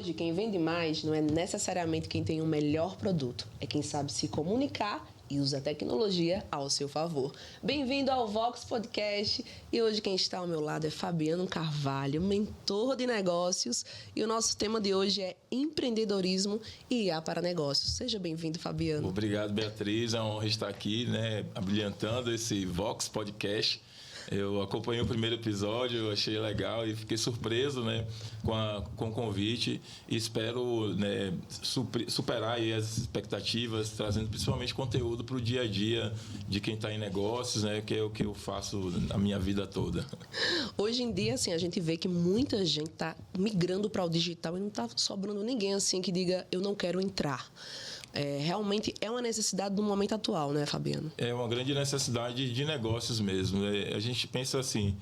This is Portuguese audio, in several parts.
Hoje, quem vende mais não é necessariamente quem tem o melhor produto, é quem sabe se comunicar e usa a tecnologia ao seu favor. Bem-vindo ao Vox Podcast e hoje quem está ao meu lado é Fabiano Carvalho, mentor de negócios, e o nosso tema de hoje é empreendedorismo e IA para negócios. Seja bem-vindo, Fabiano. Obrigado, Beatriz. É uma honra estar aqui, abrilhantando esse Vox Podcast. Eu acompanhei o primeiro episódio, achei legal e fiquei surpreso, com o convite, e espero, superar aí as expectativas, trazendo principalmente conteúdo para o dia a dia de quem está em negócios, que é o que eu faço a minha vida toda. Hoje em dia, assim, a gente vê que muita gente está migrando para o digital e não está sobrando ninguém assim que diga eu não quero entrar. Realmente é uma necessidade do momento atual, né, Fabiano? É uma grande necessidade de negócios mesmo. A gente pensa assim,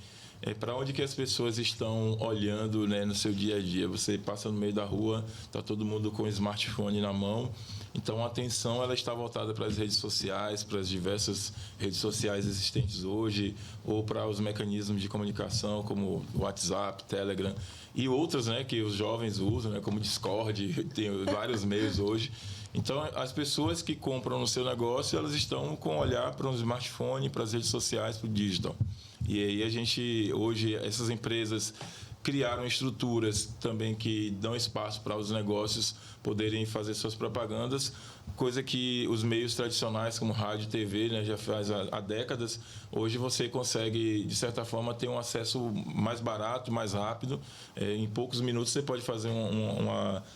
para onde que as pessoas estão olhando, no seu dia a dia? Você passa no meio da rua, está todo mundo com o smartphone na mão, então a atenção ela está voltada para as redes sociais, para as diversas redes sociais existentes hoje, ou para os mecanismos de comunicação como WhatsApp, Telegram e outras, que os jovens usam, como Discord, tem vários meios hoje. Então, as pessoas que compram no seu negócio, elas estão com olhar para um smartphone, para as redes sociais, para o digital. E aí a gente, hoje, essas empresas criaram estruturas também que dão espaço para os negócios poderem fazer suas propagandas, coisa que os meios tradicionais como rádio e TV já faz há décadas. Hoje você consegue, de certa forma, ter um acesso mais barato, mais rápido. Em poucos minutos você pode fazer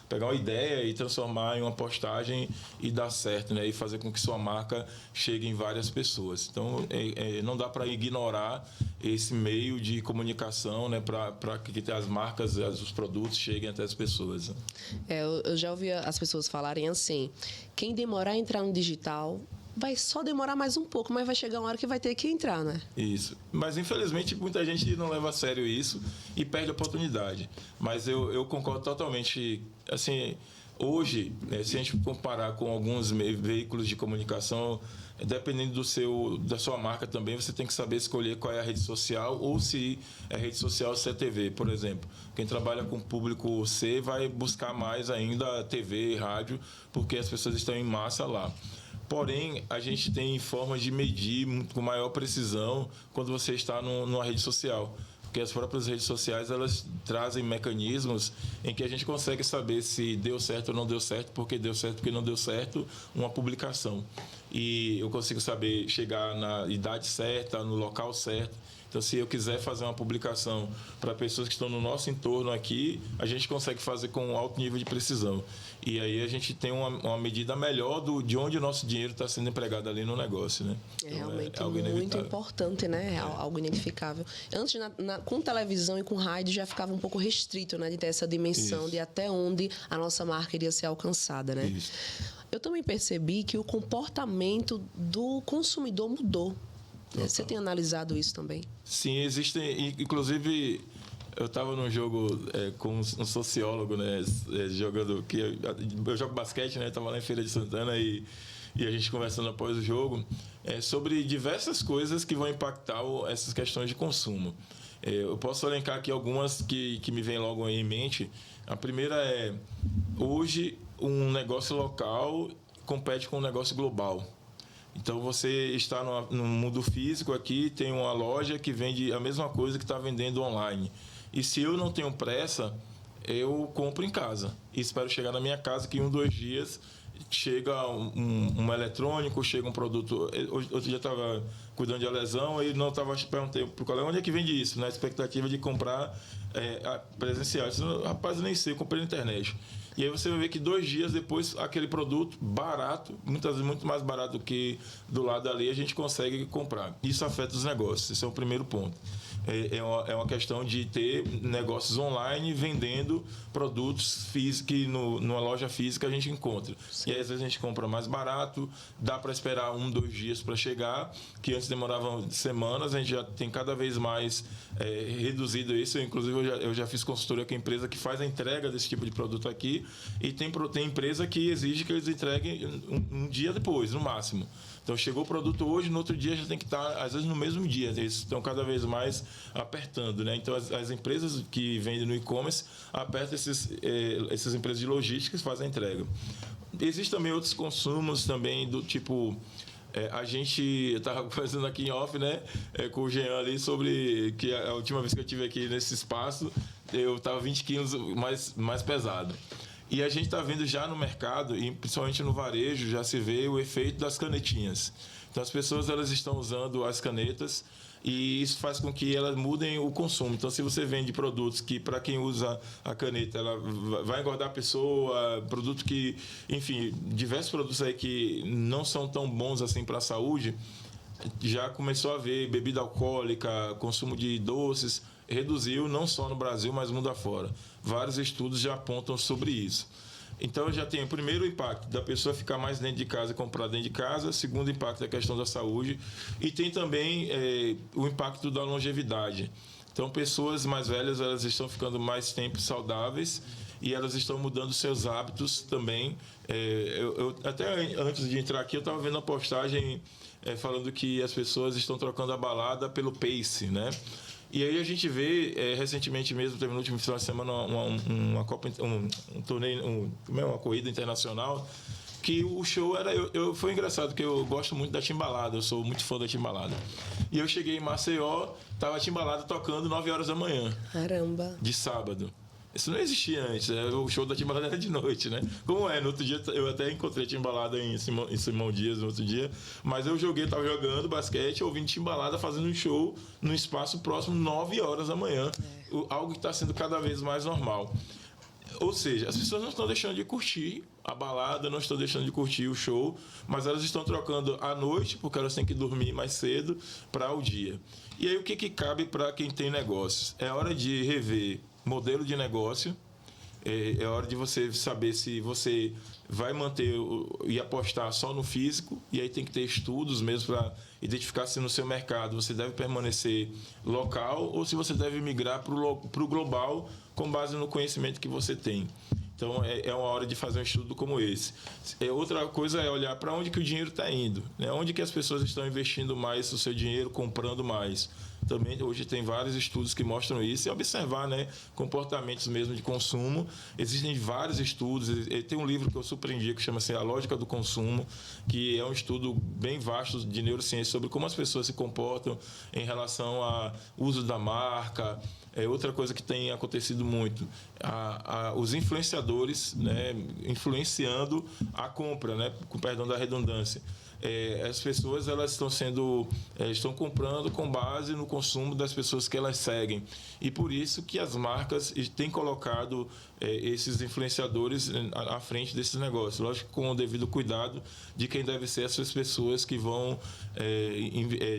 pegar uma ideia e transformar em uma postagem e dar certo, e fazer com que sua marca chegue em várias pessoas. Então, não dá para ignorar esse meio de comunicação, para que as marcas, os produtos cheguem até as pessoas. Eu já ouvi as pessoas falarem assim, quem demorar a entrar no digital vai só demorar mais um pouco, mas vai chegar uma hora que vai ter que entrar, Isso. Mas, infelizmente, muita gente não leva a sério isso e perde a oportunidade. Mas eu concordo totalmente. Assim, hoje, se a gente comparar com alguns veículos de comunicação, dependendo da sua marca também, você tem que saber escolher qual é a rede social, ou se é rede social ou se é TV, por exemplo. Quem trabalha com público C vai buscar mais ainda TV, rádio, porque as pessoas estão em massa lá. Porém, a gente tem formas de medir com maior precisão quando você está numa rede social. Porque as próprias redes sociais, elas trazem mecanismos em que a gente consegue saber se deu certo ou não deu certo, porque deu certo, porque não deu certo, uma publicação. E eu consigo saber chegar na idade certa, no local certo. Então, se eu quiser fazer uma publicação para pessoas que estão no nosso entorno aqui, a gente consegue fazer com um alto nível de precisão. E aí a gente tem uma medida melhor de onde o nosso dinheiro está sendo empregado ali no negócio, É realmente algo muito importante, Algo identificável. Antes, com televisão e com rádio, já ficava um pouco restrito, de ter essa dimensão. Isso. De até onde a nossa marca iria ser alcançada, Isso. Eu também percebi que o comportamento do consumidor mudou. Total. Você tem analisado isso também? Sim, existem. Inclusive, eu estava num jogo com um sociólogo, jogando. Eu jogo basquete, estava lá em Feira de Santana e a gente conversando após o jogo sobre diversas coisas que vão impactar essas questões de consumo. Eu posso elencar aqui algumas que me vêm logo aí em mente. A primeira é: hoje, um negócio local compete com um negócio global. Então, você está no mundo físico aqui, tem uma loja que vende a mesma coisa que está vendendo online. E se eu não tenho pressa, eu compro em casa. E espero chegar na minha casa que em 2 dias chega um eletrônico, chega um produto. Outro dia eu estava cuidando de lesão e não estava perguntando para o colega onde é que vende isso, na expectativa de comprar presencial. Eu disse, rapaz, eu nem sei, eu comprei na internet. E aí você vai ver que 2 dias depois, aquele produto barato, muitas vezes muito mais barato do que do lado ali, a gente consegue comprar. Isso afeta os negócios, esse é o primeiro ponto. É uma questão de ter negócios online vendendo produtos físicos que numa loja física a gente encontra. Sim. E aí, às vezes a gente compra mais barato, dá para esperar 1-2 dias para chegar, que antes demoravam semanas, a gente já tem cada vez mais reduzido isso. Inclusive, eu já fiz consultoria com a empresa que faz a entrega desse tipo de produto aqui, e tem empresa que exige que eles entreguem um dia depois, no máximo. Então, chegou o produto hoje, no outro dia já tem que estar, às vezes, no mesmo dia. Eles estão cada vez mais apertando, né? Então, as empresas que vendem no e-commerce apertam essas empresas de logística que fazem a entrega. Existem também outros consumos também do tipo... a gente estava conversando aqui em off, né, com o Jean ali, sobre que a última vez que eu estive aqui nesse espaço, eu estava 20 quilos mais pesado. E a gente está vendo já no mercado, e principalmente no varejo, já se vê o efeito das canetinhas. Então, as pessoas elas estão usando as canetas e isso faz com que elas mudem o consumo. Então, se você vende produtos que, para quem usa a caneta, ela vai engordar a pessoa, produto que, enfim, diversos produtos aí que não são tão bons assim para a saúde, já começou a ver bebida alcoólica, consumo de doces, reduziu não só no Brasil, mas mundo afora. Vários estudos já apontam sobre isso. Então, já tem o primeiro impacto da pessoa ficar mais dentro de casa e comprar dentro de casa. Segundo impacto é a questão da saúde. E tem também o impacto da longevidade. Então, pessoas mais velhas elas estão ficando mais tempo saudáveis e elas estão mudando seus hábitos também. Até antes de entrar aqui, eu estava vendo uma postagem falando que as pessoas estão trocando a balada pelo Pace, né? E aí a gente vê, recentemente mesmo, teve no último final de semana uma corrida internacional, que o show era... Foi engraçado, porque eu gosto muito da Timbalada, eu sou muito fã da Timbalada. E eu cheguei em Maceió, tava a Timbalada tocando 9 horas da manhã. Caramba! De sábado. Isso não existia antes, o show da Timbalada era de noite, né? Como no outro dia, eu até encontrei Timbalada em Simão Dias no outro dia, mas eu estava jogando basquete, ouvindo Timbalada fazendo um show num espaço próximo 9 horas da manhã, algo que está sendo cada vez mais normal. Ou seja, as pessoas não estão deixando de curtir a balada, não estão deixando de curtir o show, mas elas estão trocando a noite, porque elas têm que dormir mais cedo, para o dia. E aí o que cabe para quem tem negócios? É hora de rever modelo de negócio, é hora de você saber se você vai manter e apostar só no físico, e aí tem que ter estudos mesmo para identificar se no seu mercado você deve permanecer local ou se você deve migrar para o global com base no conhecimento que você tem. Então, é uma hora de fazer um estudo como esse. Outra coisa é olhar para onde que o dinheiro está indo, né? Onde que as pessoas estão investindo mais o seu dinheiro, comprando mais. Também hoje tem vários estudos que mostram isso e observar, né, comportamentos mesmo de consumo. Existem vários estudos. Tem um livro que eu surpreendi que chama-se A Lógica do Consumo, que é um estudo bem vasto de neurociência sobre como as pessoas se comportam em relação ao uso da marca. Outra coisa que tem acontecido muito, os influenciadores, né, influenciando a compra, né, com perdão da redundância. As pessoas elas estão comprando com base no consumo das pessoas que elas seguem, e por isso que as marcas têm colocado esses influenciadores à frente desses negócios, lógico, com o devido cuidado de quem deve ser essas pessoas que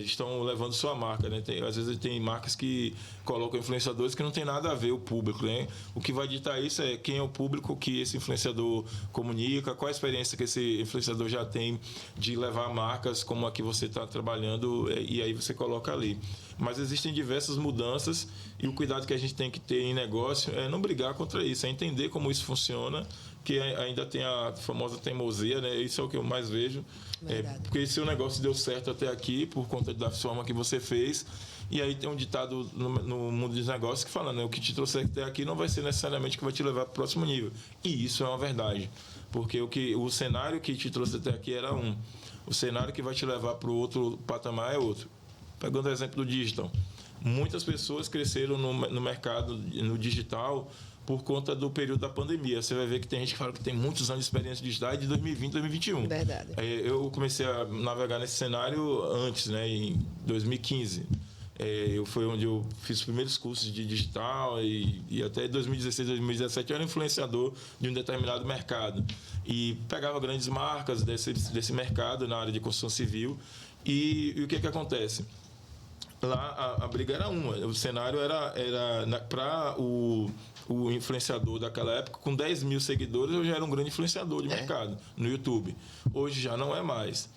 estão levando sua marca, né? Às vezes tem marcas que colocam influenciadores que não tem nada a ver o público, né? O que vai ditar isso é quem é o público que esse influenciador comunica, qual a experiência que esse influenciador já tem de levar marcas como a que você está trabalhando, e aí você coloca ali. Mas existem diversas mudanças e o cuidado que a gente tem que ter em negócio é não brigar contra isso, é entender como isso funciona, que ainda tem a famosa teimosia, né? Isso é o que eu mais vejo. Porque se o negócio deu certo até aqui por conta da forma que você fez, e aí tem um ditado no mundo dos negócios que fala, né? O que te trouxe até aqui não vai ser necessariamente o que vai te levar para o próximo nível. E isso é uma verdade, porque o cenário que te trouxe até aqui era um. O cenário que vai te levar para o outro patamar é outro. Pegando o exemplo do digital. Muitas pessoas cresceram no mercado, no digital, por conta do período da pandemia. Você vai ver que tem gente que fala que tem muitos anos de experiência digital de 2020, 2021. Verdade. Eu comecei a navegar nesse cenário antes, né, em 2015. Foi onde eu fiz os primeiros cursos de digital e até 2016, 2017 eu era influenciador de um determinado mercado. E pegava grandes marcas desse mercado na área de construção civil. E o que acontece? Lá a briga era uma. O cenário era para o influenciador daquela época, com 10 mil seguidores, eu já era um grande influenciador de mercado no YouTube. Hoje já não é mais.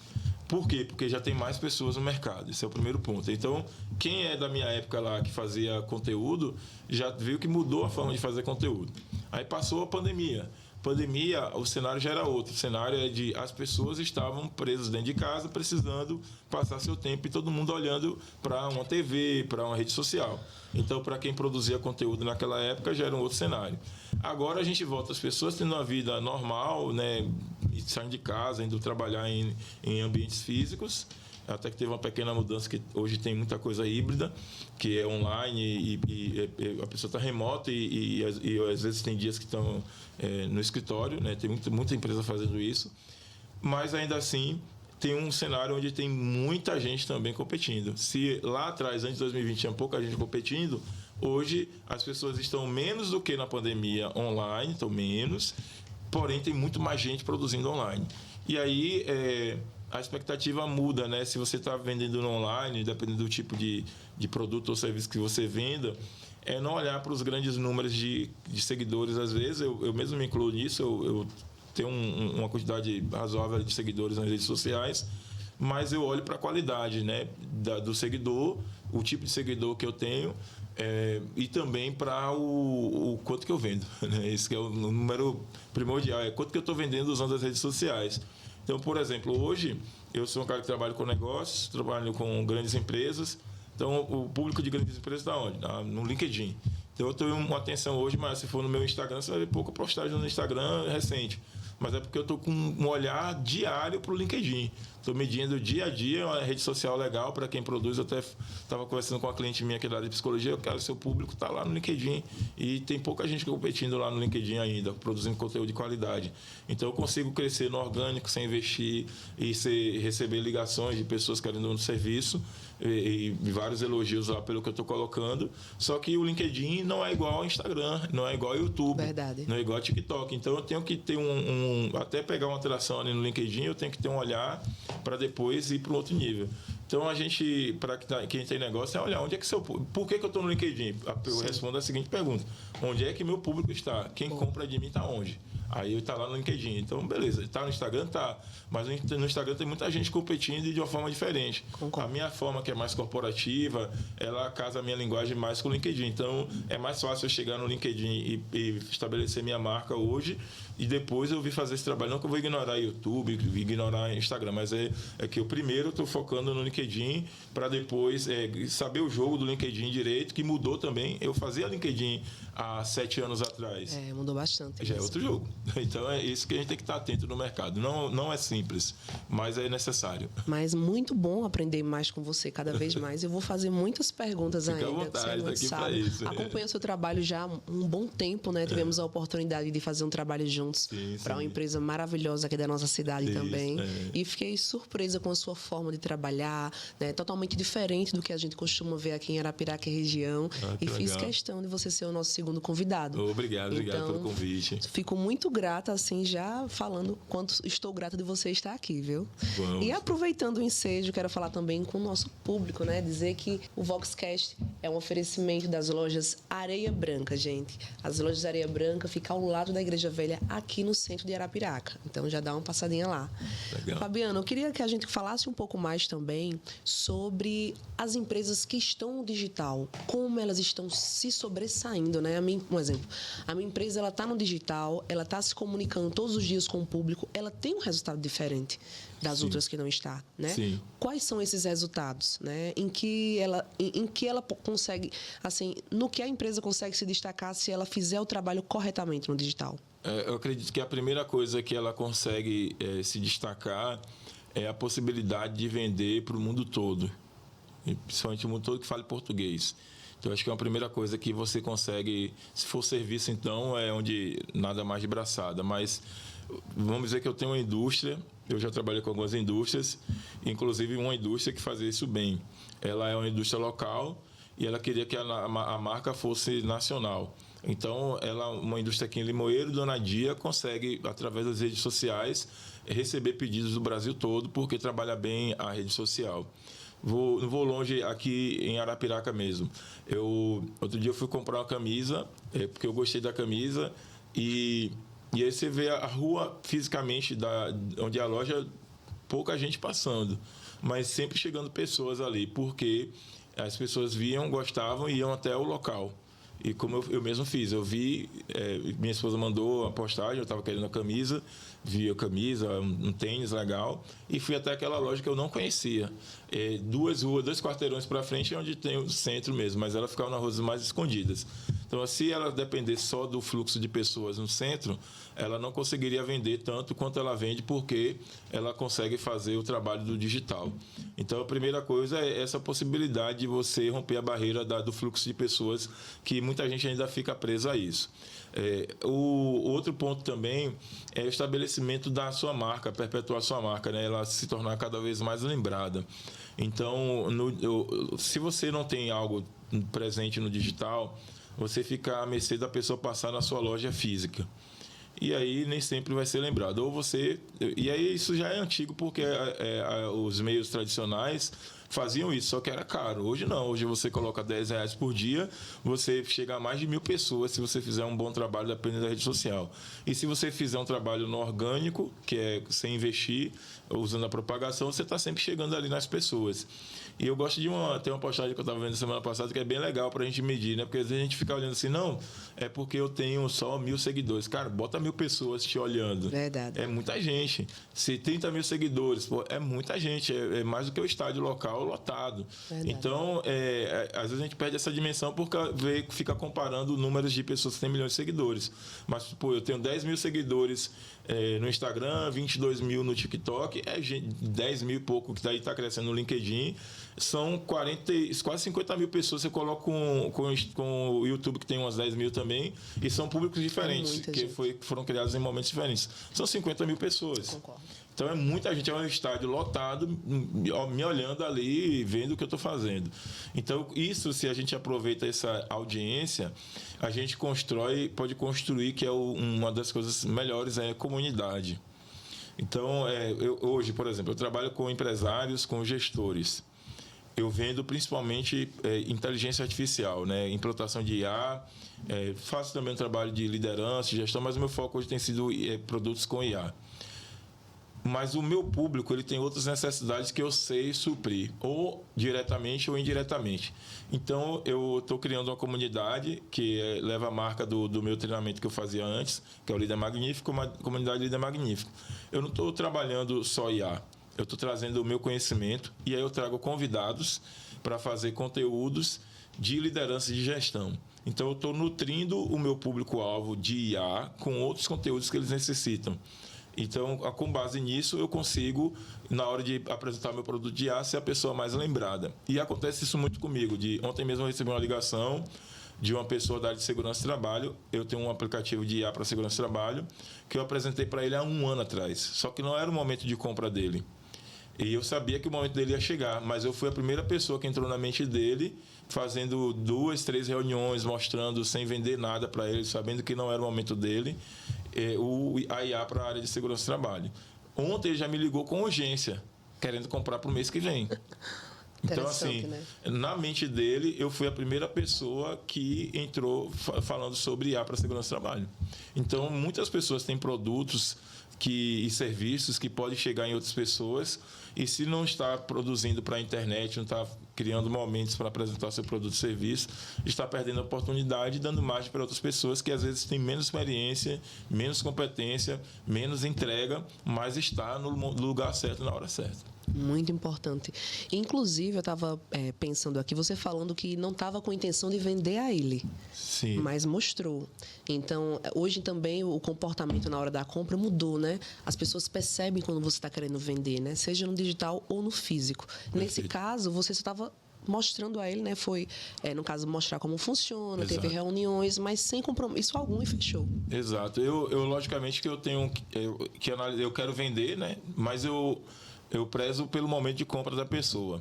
Por quê? Porque já tem mais pessoas no mercado. Esse é o primeiro ponto. Então, quem é da minha época lá que fazia conteúdo, já viu que mudou a forma de fazer conteúdo. Aí passou a pandemia. Pandemia, o cenário já era outro. O cenário é de as pessoas estavam presas dentro de casa, precisando passar seu tempo e todo mundo olhando para uma TV, para uma rede social. Então, para quem produzia conteúdo naquela época, já era um outro cenário. Agora a gente volta, as pessoas tendo uma vida normal, né, saindo de casa, indo trabalhar em ambientes físicos. Até que teve uma pequena mudança, que hoje tem muita coisa híbrida, que é online e a pessoa está remota e às vezes tem dias que estão no escritório, né? Tem muita empresa fazendo isso. Mas ainda assim, tem um cenário onde tem muita gente também competindo. Se lá atrás, antes de 2020, tinha pouca gente competindo, hoje as pessoas estão menos do que na pandemia online, estão menos, porém tem muito mais gente produzindo online. E aí a expectativa muda, né? Se você está vendendo no online, dependendo do tipo de produto ou serviço que você venda, é não olhar para os grandes números de seguidores. Às vezes, eu mesmo me incluo nisso, eu tenho uma quantidade razoável de seguidores nas redes sociais, mas eu olho para a qualidade, né, do seguidor, o tipo de seguidor que eu tenho, e também para o quanto que eu vendo, né? Esse que é o número primordial, é quanto que eu estou vendendo usando as redes sociais. Então, por exemplo, hoje eu sou um cara que trabalha com negócios, trabalho com grandes empresas. Então, o público de grandes empresas está onde? No LinkedIn. Então, eu tenho uma atenção hoje, mas se for no meu Instagram, você vai ver pouca postagem no Instagram recente. Mas é porque eu estou com um olhar diário para o LinkedIn. Estou medindo dia a dia, uma rede social legal para quem produz. Eu até estava conversando com uma cliente minha que é da área de psicologia. Eu quero que seu público está lá no LinkedIn. E tem pouca gente competindo lá no LinkedIn ainda, produzindo conteúdo de qualidade. Então, eu consigo crescer no orgânico sem investir e receber ligações de pessoas querendo um serviço. E vários elogios lá pelo que eu estou colocando. Só que o LinkedIn não é igual ao Instagram, não é igual ao YouTube. Verdade. Não é igual ao TikTok. Então, eu tenho que ter até pegar uma atração ali no LinkedIn, eu tenho que ter um olhar para depois ir para um outro nível. Então, a gente, para quem tem negócio, é olhar onde é que seu público... Por que eu estou no LinkedIn? Eu respondo a seguinte pergunta. Onde é que meu público está? Quem compra de mim está onde? Aí está lá no LinkedIn. Então, beleza. Está no Instagram? Está. Mas no Instagram tem muita gente competindo e de uma forma diferente. Concordo. A minha forma, que é mais corporativa, ela casa a minha linguagem mais com o LinkedIn. Então, é mais fácil eu chegar no LinkedIn e estabelecer minha marca hoje e depois eu vir fazer esse trabalho. Não que eu vou ignorar YouTube, ignorar Instagram, mas é que eu primeiro estou focando no LinkedIn para depois saber o jogo do LinkedIn direito, que mudou também. Eu fazia LinkedIn há 7 anos atrás. Mudou bastante. Já é outro jogo. Então, é isso que a gente tem que estar atento no mercado. Não é simples, mas é necessário. Mas muito bom aprender mais com você cada vez mais. Eu vou fazer muitas perguntas Fica ainda. à vontade, você daqui para isso. Acompanho o seu trabalho já há um bom tempo, né? Tivemos a oportunidade de fazer um trabalho juntos para uma empresa maravilhosa aqui da nossa cidade também. E fiquei surpresa com a sua forma de trabalhar, né? Totalmente diferente do que a gente costuma ver aqui em Arapiraca e região. E fiz questão de você ser o nosso segundo convidado. Obrigado pelo convite. Fico muito grata, assim, já falando quanto estou grata de você estar aqui, viu? Vamos. E aproveitando o ensejo, quero falar também com o nosso público, né? Dizer que o Voxcast é um oferecimento das lojas Areia Branca, gente. As lojas Areia Branca ficam ao lado da Igreja Velha, aqui no centro de Arapiraca. Então, já dá uma passadinha lá. Legal. Fabiano, eu queria que a gente falasse um pouco mais também sobre as empresas que estão no digital, como elas estão se sobressaindo, né? Um exemplo, a minha empresa, ela está no digital, ela está se comunicando todos os dias com o público, ela tem um resultado diferente das outras que não está, né? Sim. Quais são esses resultados, né? Em que ela consegue, assim, no que a empresa consegue se destacar se ela fizer o trabalho corretamente no digital? Eu acredito que a primeira coisa que ela consegue se destacar é a possibilidade de vender para o mundo todo, e principalmente o mundo todo que fale português. Então, acho que é a primeira coisa que você consegue. Se for serviço, então, é onde nada mais de braçada. Mas vamos dizer que eu tenho uma indústria, eu já trabalhei com algumas indústrias, inclusive uma indústria que fazia isso bem. Ela é uma indústria local e ela queria que a marca fosse nacional. Então, uma indústria aqui em Limoeiro, Dona Dia, consegue, através das redes sociais, receber pedidos do Brasil todo, porque trabalha bem a rede social. Não vou longe, aqui em Arapiraca mesmo. Outro dia eu fui comprar uma camisa, porque eu gostei da camisa, e aí você vê a rua fisicamente, onde é a loja, pouca gente passando, mas sempre chegando pessoas ali, porque as pessoas viam, gostavam e iam até o local. E como eu mesmo fiz, eu vi, minha esposa mandou a postagem, eu estava querendo a camisa, vi a camisa, um tênis legal, e fui até aquela loja que eu não conhecia. 2 ruas, 2 quarteirões para frente é onde tem o centro mesmo, mas ela ficava nas ruas mais escondidas. Então, se ela dependesse só do fluxo de pessoas no centro, ela não conseguiria vender tanto quanto ela vende, porque ela consegue fazer o trabalho do digital. Então, a primeira coisa é essa possibilidade de você romper a barreira do fluxo de pessoas, que muita gente ainda fica presa a isso. O outro ponto também é o estabelecimento da sua marca, perpetuar a sua marca, né? Ela se tornar cada vez mais lembrada. Então, se você não tem algo presente no digital, você fica à mercê da pessoa passar na sua loja física. E aí nem sempre vai ser lembrado. Ou você... E aí isso já é antigo, porque os meios tradicionais faziam isso, só que era caro. Hoje não. Hoje você coloca R$10 por dia, você chega a mais de 1.000 pessoas se você fizer um bom trabalho dependendo da rede social. E se você fizer um trabalho no orgânico, que é sem investir, usando a propagação, você está sempre chegando ali nas pessoas. E eu gosto de tem uma postagem que eu estava vendo semana passada que é bem legal para a gente medir, né? Porque às vezes a gente fica olhando assim, não, é porque eu tenho só 1.000 seguidores. Cara, bota 1.000 pessoas te olhando. Verdade. É muita gente. Se 30.000 seguidores, pô, é muita gente. É mais do que o estádio local lotado. Verdade. Então, às vezes a gente perde essa dimensão porque fica comparando números de pessoas que têm milhões de seguidores. Mas, pô, eu tenho 10.000 seguidores no Instagram, 22.000 no TikTok, 10.000 e pouco que daí está crescendo no LinkedIn. São quase 50.000 pessoas. Você coloca com o YouTube, que tem umas 10.000 também, e são públicos diferentes, foram criados em momentos diferentes. São 50.000 pessoas. Concordo. Então é muita gente, é um estádio lotado, me olhando ali e vendo o que eu estou fazendo. Então, isso, se a gente aproveita essa audiência, a gente pode construir, que é uma das coisas melhores, é a comunidade. Então, hoje, por exemplo, eu trabalho com empresários, com gestores. Eu vendo principalmente inteligência artificial, né? Implantação de IA, faço também um trabalho de liderança, gestão, mas o meu foco hoje tem sido produtos com IA. Mas o meu público ele tem outras necessidades que eu sei suprir, ou diretamente ou indiretamente. Então, eu estou criando uma comunidade que leva a marca do meu treinamento que eu fazia antes, que é o Líder Magnífico, uma comunidade Líder Magnífico. Eu não estou trabalhando só IA, eu estou trazendo o meu conhecimento e aí eu trago convidados para fazer conteúdos de liderança e de gestão. Então, eu estou nutrindo o meu público-alvo de IA com outros conteúdos que eles necessitam. Então, com base nisso, eu consigo, na hora de apresentar meu produto de IA, ser a pessoa mais lembrada. E acontece isso muito comigo. Ontem mesmo eu recebi uma ligação de uma pessoa da área de segurança e trabalho. Eu tenho um aplicativo de IA para segurança e trabalho que eu apresentei para ele há 1 ano atrás. Só que não era o momento de compra dele. E eu sabia que o momento dele ia chegar, mas eu fui a primeira pessoa que entrou na mente dele, fazendo 2, 3 reuniões, mostrando, sem vender nada para ele, sabendo que não era o momento dele, a IA para a área de segurança e trabalho. Ontem ele já me ligou com urgência, querendo comprar para o mês que vem. Então, assim, né? Na mente dele, eu fui a primeira pessoa que entrou falando sobre IA para segurança e trabalho. Então, muitas pessoas têm produtos e serviços que podem chegar em outras pessoas, e se não está produzindo para a internet, não está criando momentos para apresentar seu produto e serviço, está perdendo a oportunidade e dando margem para outras pessoas que às vezes têm menos experiência, menos competência, menos entrega, mas está no lugar certo na hora certa. Muito importante. Inclusive, eu estava pensando aqui, você falando que não estava com a intenção de vender a ele. Sim. Mas mostrou. Então, hoje também o comportamento na hora da compra mudou, né? As pessoas percebem quando você está querendo vender, né? Seja no digital ou no físico. Perfeito. Nesse caso, você só estava mostrando a ele, né? Foi, no caso, mostrar como funciona, Exato. Teve reuniões, mas sem compromisso algum e fechou. Exato. Eu logicamente, que eu tenho eu quero vender, né? Mas eu prezo pelo momento de compra da pessoa.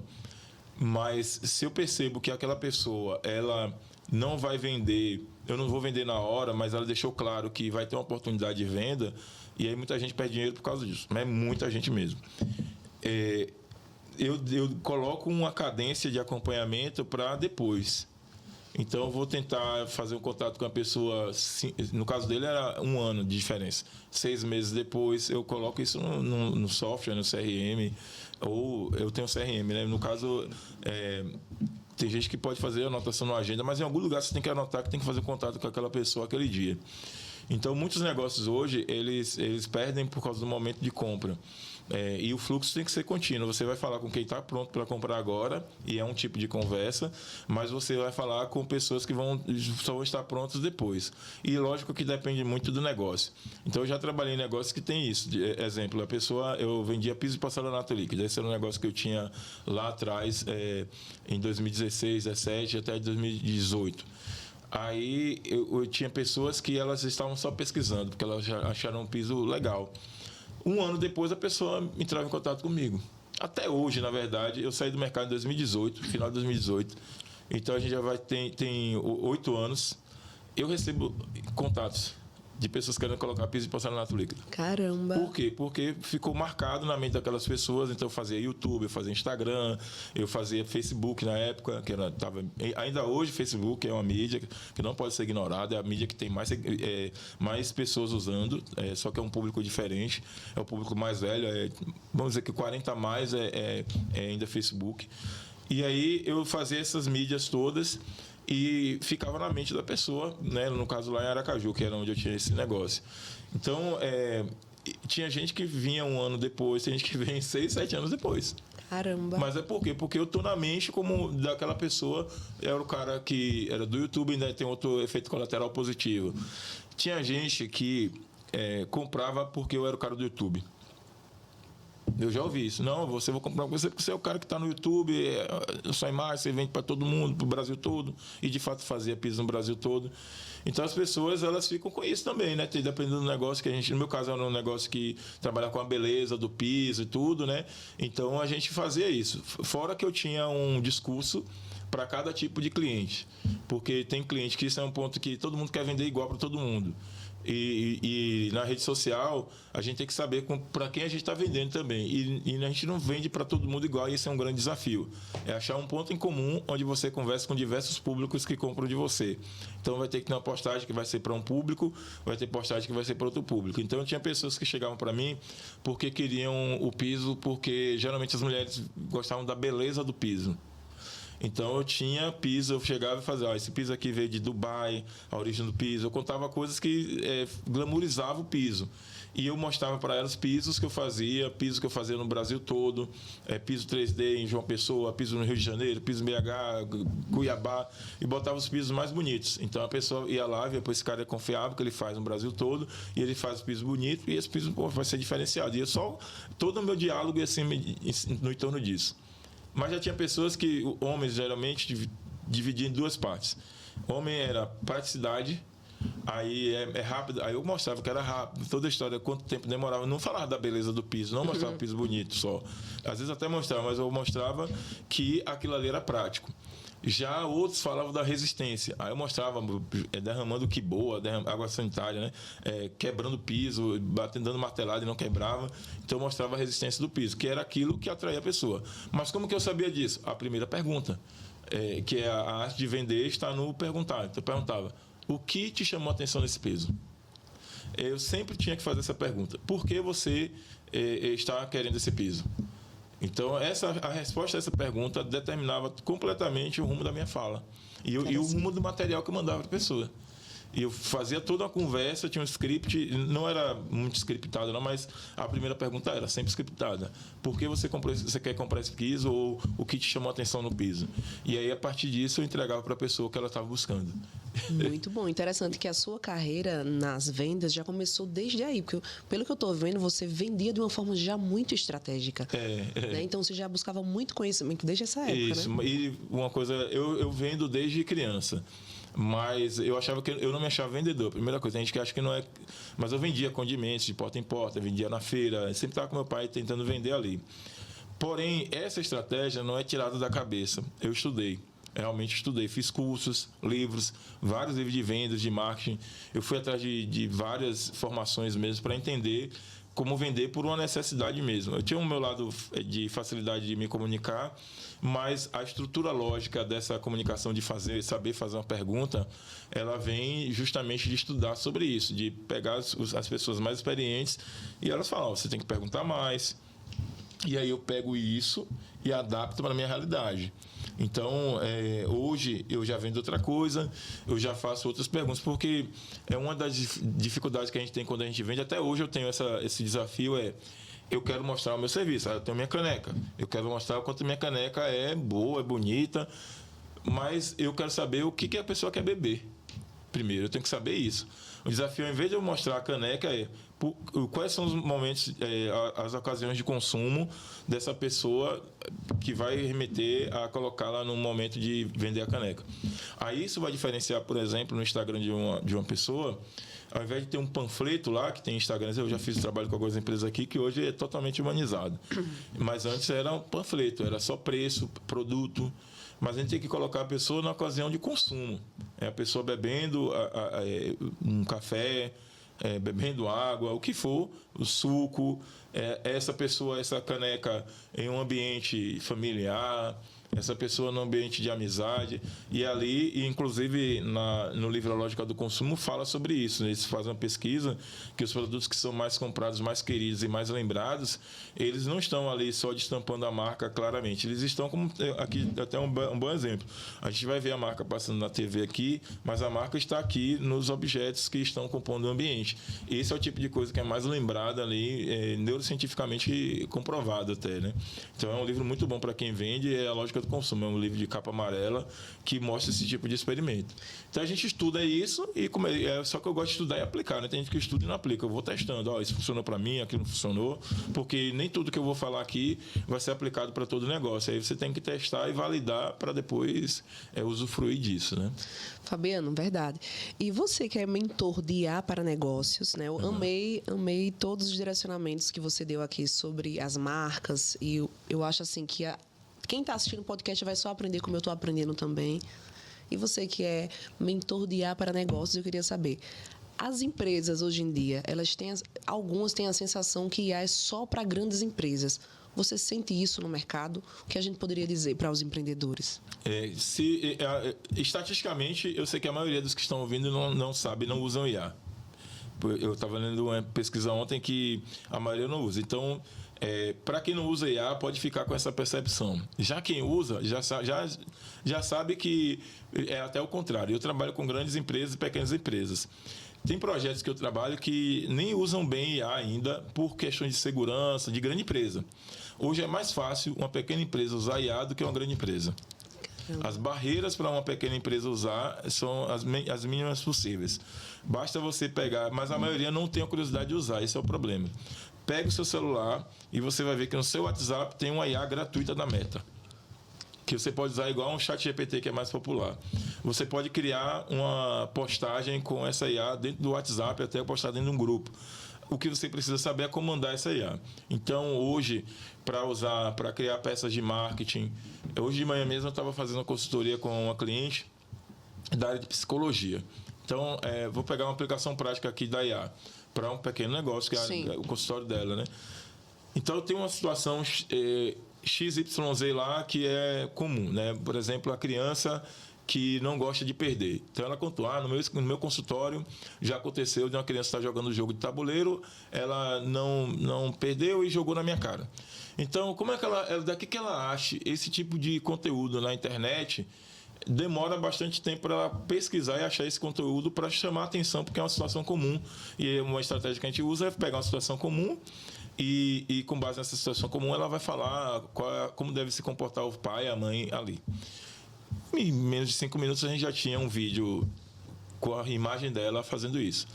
Mas se eu percebo que aquela pessoa, ela não vai vender, eu não vou vender na hora, mas ela deixou claro que vai ter uma oportunidade de venda, e aí muita gente perde dinheiro por causa disso, mas muita gente mesmo. Eu coloco uma cadência de acompanhamento para depois. Então, eu vou tentar fazer um contato com a pessoa. No caso dele, era 1 ano de diferença. 6 meses depois, eu coloco isso no software, no CRM. Ou eu tenho CRM, né? No caso, Tem gente que pode fazer anotação na agenda, mas em algum lugar você tem que anotar que tem que fazer contato com aquela pessoa aquele dia. Então, muitos negócios hoje, eles perdem por causa do momento de compra. E o fluxo tem que ser contínuo. Você vai falar com quem está pronto para comprar agora, e é um tipo de conversa, mas você vai falar com pessoas que só vão estar prontas depois. E lógico que depende muito do negócio. Então, eu já trabalhei em negócios que tem isso. Exemplo, eu vendia piso de porcelanato líquido. Esse era um negócio que eu tinha lá atrás, em 2016, 2017 até 2018. Aí eu tinha pessoas que elas estavam só pesquisando, porque elas já acharam um piso legal. Um ano depois a pessoa entrava em contato comigo. Até hoje, na verdade, eu saí do mercado em 2018, final de 2018. Então a gente já tem 8 anos. Eu recebo contatos de pessoas querendo colocar piso de porcelanato líquido. Caramba! Por quê? Porque ficou marcado na mente daquelas pessoas. Então eu fazia YouTube, eu fazia Instagram, eu fazia Facebook na época, ainda hoje Facebook é uma mídia que não pode ser ignorada, é a mídia que tem mais pessoas usando, só que é um público diferente, é o público mais velho, vamos dizer que 40 a mais é ainda Facebook. E aí eu fazia essas mídias todas e ficava na mente da pessoa, né? No caso lá em Aracaju, que era onde eu tinha esse negócio. Então, tinha gente que vinha um ano depois, tem gente que vem 6, 7 anos depois. Caramba! Mas é por quê? Porque eu tô na mente como daquela pessoa, era o cara que era do YouTube, ainda tem outro efeito colateral positivo. Tinha gente que comprava porque eu era o cara do YouTube. Eu já ouvi isso. Não, você vai comprar com você porque você é o cara que está no YouTube, sua imagem, você vende para todo mundo, para o Brasil todo. E, de fato, fazia piso no Brasil todo. Então, as pessoas, elas ficam com isso também, né? Dependendo do negócio que a gente... No meu caso, era um negócio que trabalha com a beleza do piso e tudo, né? Então, a gente fazia isso. Fora que eu tinha um discurso para cada tipo de cliente. Porque tem cliente que isso é um ponto que todo mundo quer vender igual para todo mundo. E na rede social a gente tem que saber para quem a gente está vendendo também, e a gente não vende para todo mundo igual, e esse é um grande desafio, é achar um ponto em comum onde você conversa com diversos públicos que compram de você. Então vai ter que ter uma postagem que vai ser para um público, vai ter postagem que vai ser para outro público. Então tinha pessoas que chegavam para mim porque queriam o piso, porque geralmente as mulheres gostavam da beleza do piso. Então eu tinha piso, eu chegava e fazia, esse piso aqui veio de Dubai, a origem do piso. Eu contava coisas que glamourizavam o piso. E eu mostrava para elas pisos que eu fazia no Brasil todo, piso 3D em João Pessoa, piso no Rio de Janeiro, piso BH, Cuiabá, e botava os pisos mais bonitos. Então a pessoa ia lá, via, esse cara é confiável, que ele faz no Brasil todo, e ele faz o piso bonito, e esse piso vai ser diferenciado. E todo o meu diálogo ia assim, no entorno disso. Mas já tinha pessoas que, homens geralmente, dividiam em duas partes. Homem era praticidade, aí é rápido, aí eu mostrava que era rápido, toda a história, quanto tempo demorava, não falava da beleza do piso, não mostrava o piso bonito só. Às vezes até mostrava, mas eu mostrava que aquilo ali era prático. Já outros falavam da resistência. Aí eu mostrava derramando que boa, água sanitária, né? Quebrando o piso, dando martelada e não quebrava. Então eu mostrava a resistência do piso, que era aquilo que atraía a pessoa. Mas como que eu sabia disso? A primeira pergunta, que é a arte de vender, está no perguntar. Então eu perguntava, o que te chamou a atenção nesse piso? Eu sempre tinha que fazer essa pergunta. Por que você está querendo esse piso? Então, a resposta a essa pergunta determinava completamente o rumo da minha fala. E o rumo do material que eu mandava para a pessoa. E eu fazia toda uma conversa, tinha um script, não era muito scriptado, não, mas a primeira pergunta era sempre scriptada. Por que você quer comprar esse piso, ou o que te chamou a atenção no piso? E aí, a partir disso, eu entregava para a pessoa o que ela estava buscando. Muito bom. Interessante que a sua carreira nas vendas já começou desde aí, porque pelo que eu estou vendo, você vendia de uma forma já muito estratégica. Né? Então, você já buscava muito conhecimento desde essa época, isso, né? E uma coisa, eu vendo desde criança. Mas eu achava que eu não me achava vendedor. Primeira coisa, a gente que acha que não é. Mas eu vendia condimentos de porta em porta, vendia na feira, sempre estava com meu pai tentando vender ali. Porém, essa estratégia não é tirada da cabeça. Eu estudei, realmente estudei, fiz cursos, livros, vários livros de vendas, de marketing. Eu fui atrás de várias formações mesmo para entender como vender por uma necessidade mesmo. Eu tinha o meu lado de facilidade de me comunicar, mas a estrutura lógica dessa comunicação, de saber fazer uma pergunta, ela vem justamente de estudar sobre isso, de pegar as pessoas mais experientes e elas falam, você tem que perguntar mais. E aí eu pego isso e adapto para a minha realidade. Então, hoje eu já vendo outra coisa, eu já faço outras perguntas, porque é uma das dificuldades que a gente tem quando a gente vende. Até hoje eu tenho esse desafio, eu quero mostrar o meu serviço. Eu tenho minha caneca, eu quero mostrar o quanto minha caneca é boa, é bonita, mas eu quero saber o que a pessoa quer beber. Primeiro, eu tenho que saber isso. O desafio, ao invés de eu mostrar a caneca, quais são os momentos, as ocasiões de consumo dessa pessoa que vai remeter a colocá-la no momento de vender a caneca. Aí isso vai diferenciar, por exemplo, no Instagram de uma pessoa, ao invés de ter um panfleto lá, que tem Instagram, eu já fiz trabalho com algumas empresas aqui, que hoje é totalmente humanizado. Mas antes era um panfleto, era só preço, produto. Mas a gente tem que colocar a pessoa na ocasião de consumo. É a pessoa bebendo um café, bebendo água, o que for, o suco, essa pessoa, essa caneca em um ambiente familiar, essa pessoa no ambiente de amizade. E ali, inclusive no livro A Lógica do Consumo, fala sobre isso. Eles fazem uma pesquisa que os produtos que são mais comprados, mais queridos e mais lembrados, eles não estão ali só destampando a marca claramente. Eles estão como aqui, até um bom exemplo. A gente vai ver a marca passando na TV aqui, mas a marca está aqui nos objetos que estão compondo o ambiente. Esse é o tipo de coisa que é mais lembrada ali, neurocientificamente comprovado até, né? Então é um livro muito bom para quem vende, é A Lógica do Consumo, é um livro de capa amarela que mostra esse tipo de experimento. Então a gente estuda isso e só que eu gosto de estudar e aplicar, né? Tem gente que estuda e não aplica. Eu vou testando, isso funcionou para mim, aquilo não funcionou, porque nem tudo que eu vou falar aqui vai ser aplicado para todo negócio. Aí você tem que testar e validar para depois usufruir disso, né? Fabiano, verdade. E você que é mentor de IA para negócios, né? Eu amei todos os direcionamentos que você deu aqui sobre as marcas, e eu acho assim que quem está assistindo o podcast vai só aprender como eu estou aprendendo também. E você que é mentor de IA para negócios, eu queria saber, as empresas hoje em dia, algumas têm a sensação que IA é só para grandes empresas. Você sente isso no mercado? O que a gente poderia dizer para os empreendedores? Estatisticamente, eu sei que a maioria dos que estão ouvindo não sabe, não usam IA. Eu estava lendo uma pesquisa ontem que a maioria não usa. Então, para quem não usa IA, pode ficar com essa percepção. Já quem usa, já sabe que é até o contrário. Eu trabalho com grandes empresas e pequenas empresas. Tem projetos que eu trabalho que nem usam bem IA ainda por questões de segurança, de grande empresa. Hoje é mais fácil uma pequena empresa usar IA do que uma grande empresa. As barreiras para uma pequena empresa usar são as mínimas possíveis. Basta você pegar, mas a maioria não tem a curiosidade de usar, esse é o problema. Pega o seu celular e você vai ver que no seu WhatsApp tem uma IA gratuita da Meta, que você pode usar igual um ChatGPT que é mais popular. Você pode criar uma postagem com essa IA dentro do WhatsApp, até postar dentro de um grupo. O que você precisa saber é comandar essa IA. Então, hoje, para criar peças de marketing, hoje de manhã mesmo eu estava fazendo uma consultoria com uma cliente da área de psicologia. Então, vou pegar uma aplicação prática aqui da IA para um pequeno negócio, que é o consultório dela, né? Então, tem uma situação XYZ lá que é comum, né? Por exemplo, a criança que não gosta de perder. Então ela contou, no meu consultório já aconteceu de uma criança estar jogando jogo de tabuleiro, ela não perdeu e jogou na minha cara. Então, como é que daqui que ela acha esse tipo de conteúdo na internet? Demora bastante tempo para ela pesquisar e achar esse conteúdo para chamar a atenção, porque é uma situação comum. E uma estratégia que a gente usa é pegar uma situação comum e com base nessa situação comum, ela vai falar como deve se comportar o pai e a mãe ali. Em menos de 5 minutos a gente já tinha um vídeo com a imagem dela fazendo isso.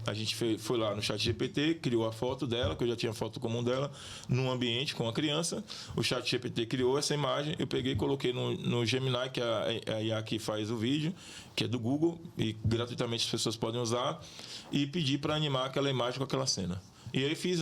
A gente foi lá no ChatGPT, criou a foto dela, que eu já tinha foto comum dela, num ambiente com a criança. O ChatGPT criou essa imagem, eu peguei e coloquei no Gemini, que é a IA que faz o vídeo, que é do Google, e gratuitamente as pessoas podem usar, e pedi para animar aquela imagem com aquela cena. E aí fiz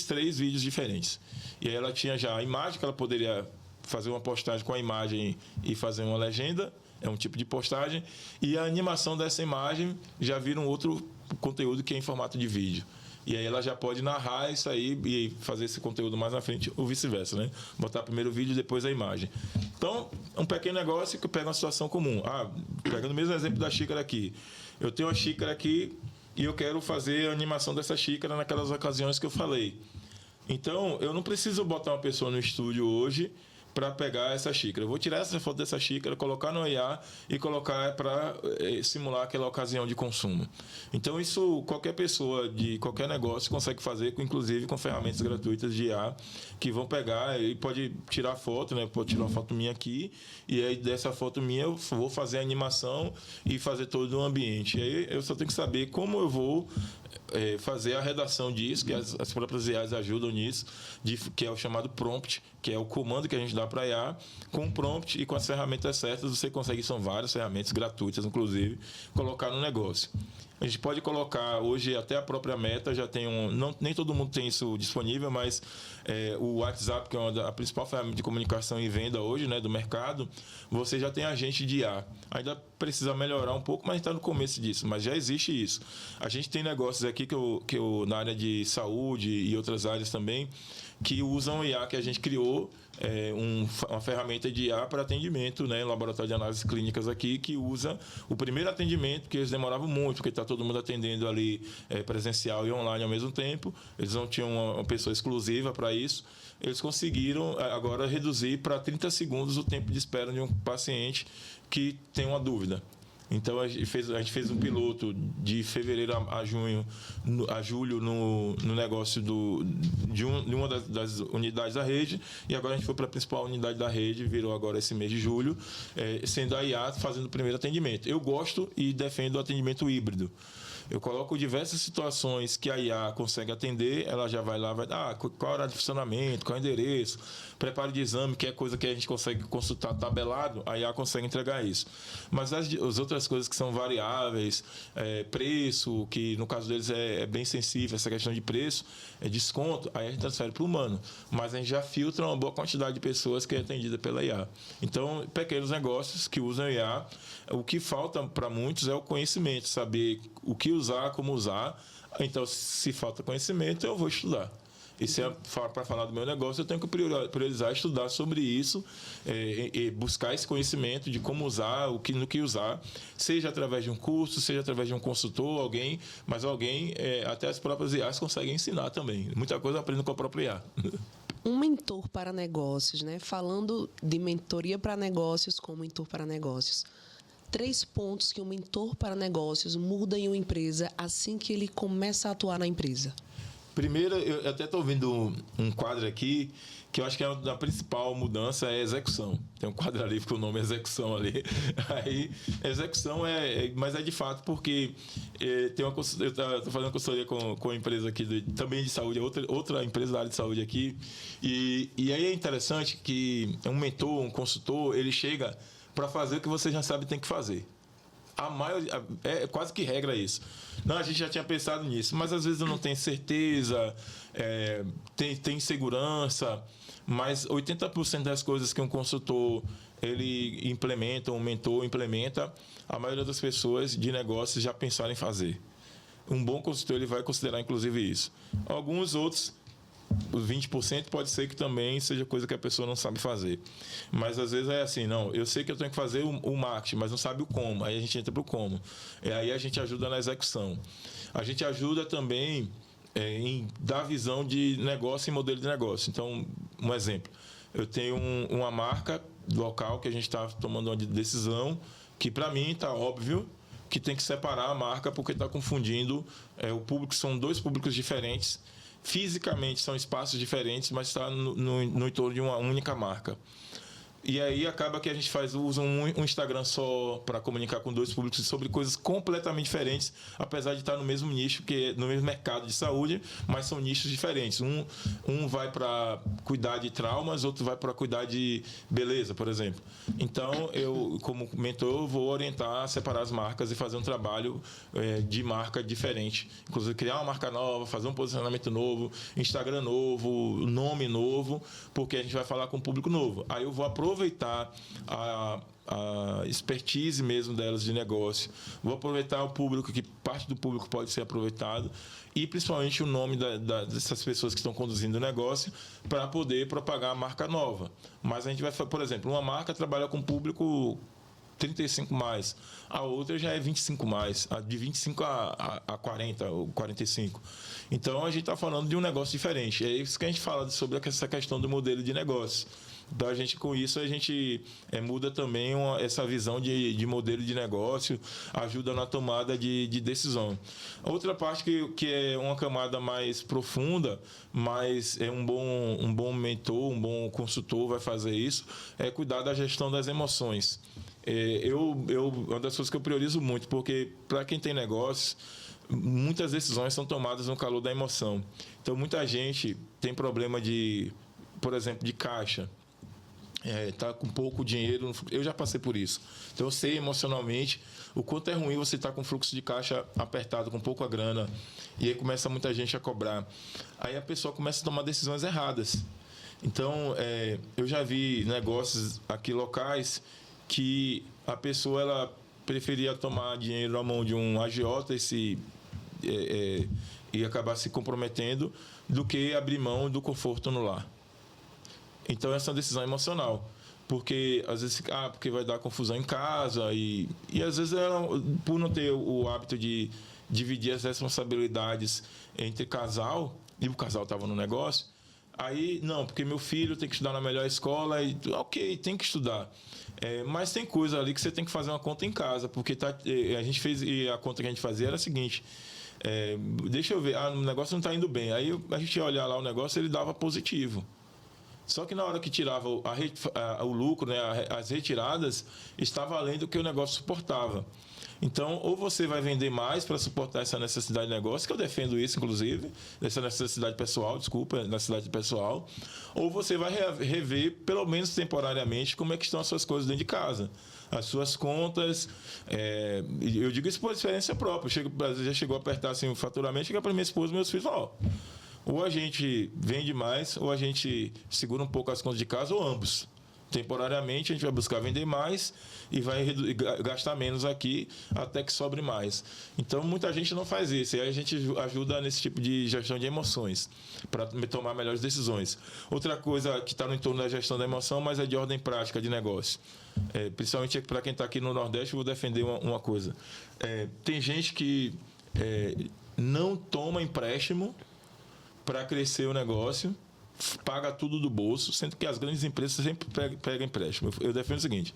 3 vídeos diferentes. E aí ela tinha já a imagem que ela poderia fazer uma postagem com a imagem e fazer uma legenda, é um tipo de postagem, e a animação dessa imagem já vira um outro conteúdo que é em formato de vídeo. E aí ela já pode narrar isso aí e fazer esse conteúdo mais na frente, ou vice-versa, né? Botar primeiro o vídeo e depois a imagem. Então, um pequeno negócio que pega uma situação comum. Pegando o mesmo exemplo da xícara aqui. Eu tenho uma xícara aqui e eu quero fazer a animação dessa xícara naquelas ocasiões que eu falei. Então, eu não preciso botar uma pessoa no estúdio hoje para pegar essa xícara. Eu vou tirar essa foto dessa xícara, colocar no IA e colocar para simular aquela ocasião de consumo. Então, isso qualquer pessoa de qualquer negócio consegue fazer, inclusive com ferramentas gratuitas de IA, que vão pegar e pode tirar foto, né? Pode tirar uma foto minha aqui, e aí dessa foto minha eu vou fazer a animação e fazer todo o ambiente. E aí eu só tenho que saber como eu vou fazer a redação disso, que as próprias IAs ajudam nisso, que é o chamado prompt, que é o comando que a gente dá para a IA. Com o prompt e com as ferramentas certas, você consegue, são várias ferramentas gratuitas, inclusive, colocar no negócio. A gente pode colocar, hoje até a própria Meta já tem nem todo mundo tem isso disponível, mas o WhatsApp, que é a principal ferramenta de comunicação e venda hoje, né, do mercado, você já tem agente de IA. Ainda precisa melhorar um pouco, mas a gente está no começo disso, mas já existe isso. A gente tem negócios aqui que eu na área de saúde e outras áreas também, que usam o IA que a gente criou, uma ferramenta de IA para atendimento, né, laboratório de análises clínicas aqui, que usa o primeiro atendimento, que eles demoravam muito, porque está todo mundo atendendo ali presencial e online ao mesmo tempo, eles não tinham uma pessoa exclusiva para isso, eles conseguiram agora reduzir para 30 segundos o tempo de espera de um paciente que tem uma dúvida. Então a gente fez um piloto de fevereiro a julho no negócio de uma das unidades da rede, e agora a gente foi para a principal unidade da rede, virou agora esse mês de julho, sendo a IA fazendo o primeiro atendimento. Eu gosto e defendo o atendimento híbrido. Eu coloco diversas situações que a IA consegue atender, ela já vai lá, vai dar qual é o horário de funcionamento, qual é o endereço, preparo de exame, que é coisa que a gente consegue consultar tabelado, a IA consegue entregar isso. Mas as outras coisas que são variáveis, preço, que no caso deles é bem sensível, essa questão de preço, desconto, aí a gente transfere para o humano. Mas a gente já filtra uma boa quantidade de pessoas que é atendida pela IA. Então, pequenos negócios que usam a IA, o que falta para muitos é o conhecimento, saber o que usar, como usar. Então, se falta conhecimento, eu vou estudar. E se é para falar do meu negócio, eu tenho que priorizar estudar sobre isso, e buscar esse conhecimento de como usar, no que usar, seja através de um curso, seja através de um consultor, mas alguém, até as próprias IAs conseguem ensinar também. Muita coisa eu aprendo com a própria IA. Um mentor para negócios, né? Falando de mentoria para negócios com mentor para negócios. 3 pontos que um mentor para negócios muda em uma empresa assim que ele começa a atuar na empresa. Primeiro, eu até estou vendo um quadro aqui, que eu acho que a principal mudança é a execução. Tem um quadro ali com o nome execução ali. Aí, execução mas é de fato porque eu estou fazendo consultoria com a empresa aqui, também de saúde, outra empresa da área de saúde aqui. E aí é interessante que um mentor, um consultor, ele chega para fazer o que você já sabe que tem que fazer. A maioria, quase que regra isso. Não, a gente já tinha pensado nisso, mas às vezes eu não tenho certeza, tem insegurança, mas 80% das coisas que um consultor ele implementa, um mentor implementa, a maioria das pessoas de negócios já pensaram em fazer. Um bom consultor ele vai considerar inclusive isso. Alguns outros, os 20% pode ser que também seja coisa que a pessoa não sabe fazer. Mas às vezes é assim, não, eu sei que eu tenho que fazer o marketing, mas não sabe o como. Aí a gente entra para o como. E aí a gente ajuda na execução. A gente ajuda também em dar visão de negócio e modelo de negócio. Então, um exemplo. Eu tenho uma marca local que a gente está tomando uma decisão que para mim está óbvio que tem que separar a marca porque está confundindo o público. São 2 públicos diferentes. Fisicamente são espaços diferentes, mas está no entorno de uma única marca. E aí acaba que a gente usa um Instagram só para comunicar com 2 públicos sobre coisas completamente diferentes, apesar de estar no mesmo nicho, no mesmo mercado de saúde, mas são nichos diferentes. Um vai para cuidar de traumas, outro vai para cuidar de beleza, por exemplo. Então, eu, como mentor, vou orientar a separar as marcas e fazer um trabalho de marca diferente. Inclusive, criar uma marca nova, fazer um posicionamento novo, Instagram novo, nome novo, porque a gente vai falar com um público novo. Aí eu vou aproveitar a expertise mesmo delas de negócio, vou aproveitar o público, que parte do público pode ser aproveitado, e principalmente o nome dessas pessoas que estão conduzindo o negócio para poder propagar a marca nova. Mas a gente vai, por exemplo, uma marca trabalha com público 35 mais, a outra já é 25 mais, de 25 a 40 ou 45. Então a gente está falando de um negócio diferente. É isso que a gente fala sobre essa questão do modelo de negócio. Então, com isso, a gente muda também essa visão de modelo de negócio, ajuda na tomada de decisão. Outra parte que é uma camada mais profunda, mas é um bom mentor, um bom consultor vai fazer isso, é cuidar da gestão das emoções. Uma das coisas que eu priorizo muito, porque para quem tem negócios, muitas decisões são tomadas no calor da emoção. Então, muita gente tem problema por exemplo, de caixa. Tá com pouco dinheiro. Eu já passei por isso. Então, eu sei emocionalmente o quanto é ruim você estar com fluxo de caixa apertado, com pouca grana. E aí começa muita gente a cobrar. Aí a pessoa começa a tomar decisões erradas. Então, eu já vi negócios aqui locais que a pessoa ela preferia tomar dinheiro na mão de um agiota e acabar se comprometendo do que abrir mão do conforto no lar. Então, essa é uma decisão emocional. Porque, às vezes, porque vai dar confusão em casa e às vezes, por não ter o hábito de dividir as responsabilidades entre casal, e o casal estava no negócio, aí, não, porque meu filho tem que estudar na melhor escola, e ok, tem que estudar. Mas tem coisa ali que você tem que fazer uma conta em casa, porque a gente fez, e a conta que a gente fazia era a seguinte, deixa eu ver, o negócio não está indo bem. Aí a gente ia olhar lá o negócio, ele dava positivo. Só que na hora que tirava o lucro, né, as retiradas, estava além do que o negócio suportava. Então, ou você vai vender mais para suportar essa necessidade de negócio, que eu defendo isso, inclusive, essa necessidade pessoal, ou você vai rever, pelo menos temporariamente, como é que estão as suas coisas dentro de casa. As suas contas. Eu digo isso por experiência própria. Já chegou a apertar assim, o faturamento, chega para minha esposa e meus filhos e fala, ou a gente vende mais, ou a gente segura um pouco as contas de casa, ou ambos. Temporariamente, a gente vai buscar vender mais e vai gastar menos aqui até que sobre mais. Então, muita gente não faz isso. E aí a gente ajuda nesse tipo de gestão de emoções, para tomar melhores decisões. Outra coisa que está no entorno da gestão da emoção, mas é de ordem prática de negócio. Principalmente para quem está aqui no Nordeste, eu vou defender uma coisa. Tem gente que não toma empréstimo para crescer o negócio, paga tudo do bolso, sendo que as grandes empresas sempre pegam empréstimo. Eu defendo o seguinte,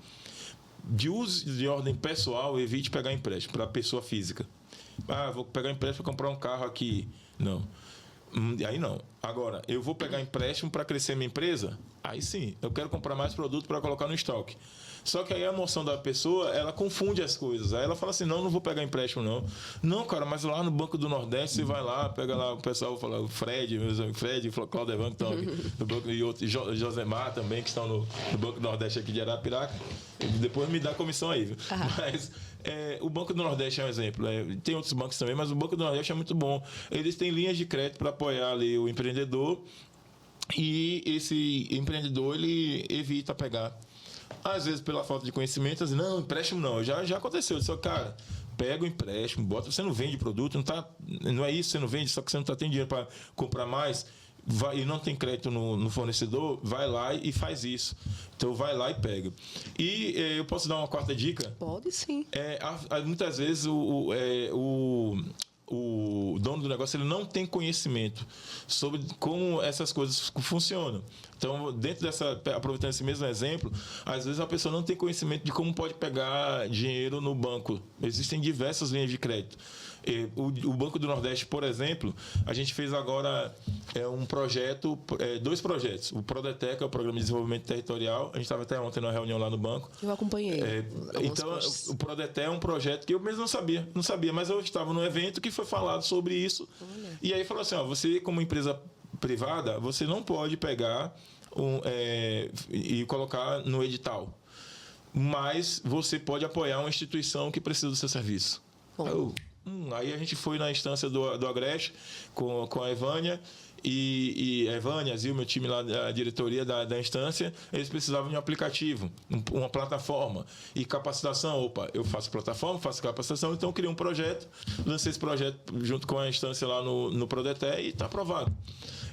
de uso de ordem pessoal, evite pegar empréstimo para pessoa física. Vou pegar empréstimo para comprar um carro aqui. Não. Aí não. Agora, eu vou pegar empréstimo para crescer minha empresa? Aí sim, eu quero comprar mais produto para colocar no estoque. Só que aí a emoção da pessoa, ela confunde as coisas. Aí ela fala assim, não vou pegar empréstimo, não. Não, cara, mas lá no Banco do Nordeste, você vai lá, pega lá, o pessoal fala, o Fred, meus amigos, Fred, o Cláudio Evan, que estão aqui no banco, e outro, Josemar também, que estão no Banco do Nordeste aqui de Arapiraca. Depois me dá comissão aí, viu? Mas o Banco do Nordeste é um exemplo. Tem outros bancos também, mas o Banco do Nordeste é muito bom. Eles têm linhas de crédito para apoiar ali o empreendedor e esse empreendedor, ele evita pegar. Às vezes, pela falta de conhecimento, assim, não, empréstimo não. Já aconteceu. Só, cara, pega o empréstimo, bota. Você não vende produto, não é isso, você não vende, só que você não tem dinheiro para comprar mais e não tem crédito no fornecedor, vai lá e faz isso. Então, vai lá e pega. E eu posso dar uma quarta dica? Pode sim. Muitas vezes o dono do negócio, ele não tem conhecimento sobre como essas coisas funcionam. Então, dentro aproveitando esse mesmo exemplo, às vezes a pessoa não tem conhecimento de como pode pegar dinheiro no banco. Existem diversas linhas de crédito. O Banco do Nordeste, por exemplo, a gente fez agora um projeto, dois projetos. O Prodetec, que é o Programa de Desenvolvimento Territorial. A gente estava até ontem numa reunião lá no banco. Eu acompanhei. Então, o Prodetec é um projeto que eu mesmo não sabia, mas eu estava num evento que foi falado sobre isso. Olha. E aí falou assim, você como empresa privada, você não pode pegar e colocar no edital. Mas você pode apoiar uma instituição que precisa do seu serviço. Aí a gente foi na instância do Agreste com a Evânia e a Evânia, o meu time lá da diretoria da instância, eles precisavam de um aplicativo, uma plataforma e capacitação. Eu faço plataforma, faço capacitação, então eu criei um projeto, lancei esse projeto junto com a instância lá no Prodete e está aprovado.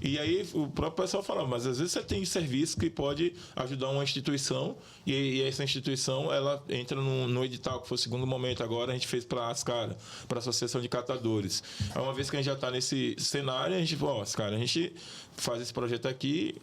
E aí o próprio pessoal fala, mas às vezes você tem serviço que pode ajudar uma instituição e essa instituição, ela entra no edital, que foi o segundo momento agora, a gente fez para a Ascara, para a Associação de Catadores. Uma vez que a gente já está nesse cenário, a gente, Ascara, A gente faz esse projeto aqui,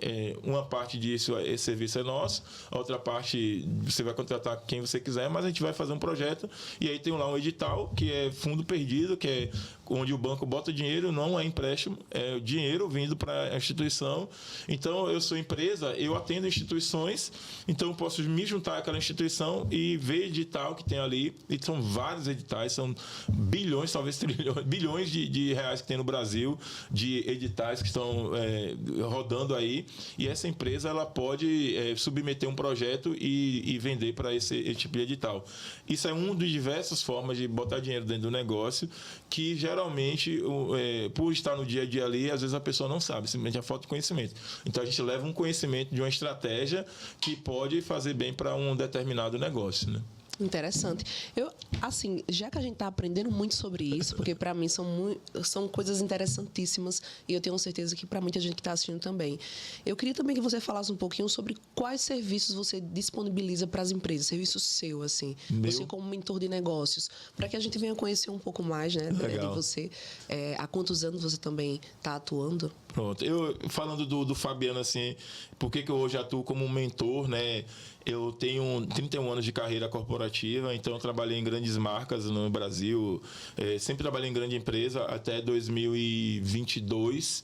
uma parte disso, esse serviço é nosso, a outra parte você vai contratar quem você quiser, mas a gente vai fazer um projeto e aí tem lá um edital que é fundo perdido, que é onde o banco bota dinheiro, não é empréstimo, é dinheiro vindo para a instituição. Então, eu sou empresa, eu atendo instituições, então eu posso me juntar àquela instituição e ver edital que tem ali, e são vários editais, são bilhões, talvez trilhões, bilhões de reais que tem no Brasil, de editais que estão rodando aí, e essa empresa ela pode submeter um projeto e vender para esse tipo de edital. Isso é uma das diversas formas de botar dinheiro dentro do negócio, que geralmente, por estar no dia a dia ali, às vezes a pessoa não sabe, simplesmente é falta de conhecimento. Então a gente leva um conhecimento de uma estratégia que pode fazer bem para um determinado negócio, né? Interessante. Assim, já que a gente está aprendendo muito sobre isso, porque para mim são coisas interessantíssimas e eu tenho certeza que para muita gente que está assistindo também. Eu queria também que você falasse um pouquinho sobre quais serviços você disponibiliza para as empresas, serviço seu, assim, você como mentor de negócios, para que a gente venha conhecer um pouco mais, né, de você. Há quantos anos você também está atuando? Pronto. Eu, falando do Fabiano, assim, por que eu hoje atuo como mentor, né? Eu tenho 31 anos de carreira corporativa, então eu trabalhei em grandes marcas no Brasil, sempre trabalhei em grande empresa até 2022,